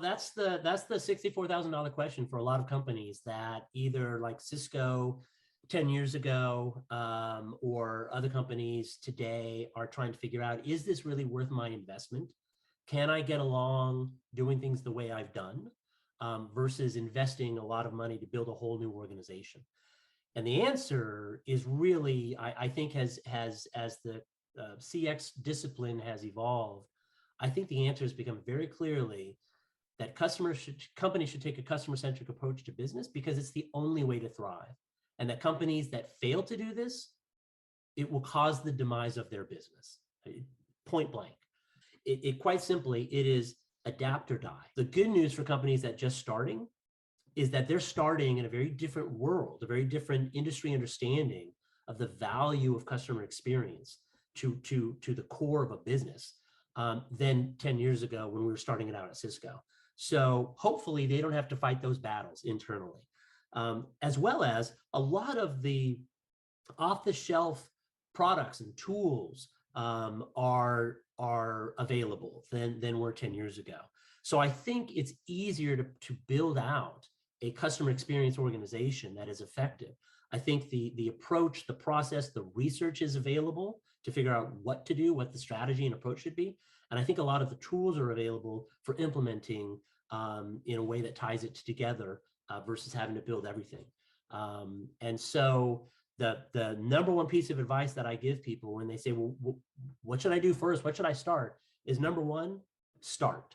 Well, that's the $64,000 question for a lot of companies that either like Cisco 10 years ago or other companies today are trying to figure out, is this really worth my investment? Can I get along doing things the way I've done versus investing a lot of money to build a whole new organization? And the answer is really, I think, as the CX discipline has evolved, I think the answer has become very clearly that companies should take a customer-centric approach to business because it's the only way to thrive. And that companies that fail to do this, it will cause the demise of their business, point blank. It quite simply, it is adapt or die. The good news for companies that just starting is that they're starting in a very different world, a very different industry understanding of the value of customer experience to the core of a business than 10 years ago when we were starting it out at Cisco. So hopefully they don't have to fight those battles internally, as well as a lot of the off-the-shelf products and tools are available than were 10 years ago. So I think it's easier to build out a customer experience organization that is effective. I think the approach, the process, the research is available to figure out what to do, what the strategy and approach should be. And I think a lot of the tools are available for implementing in a way that ties it together versus having to build everything. And so the number one piece of advice that I give people when they say, well, what should I do first? What should I start? Is number one, start.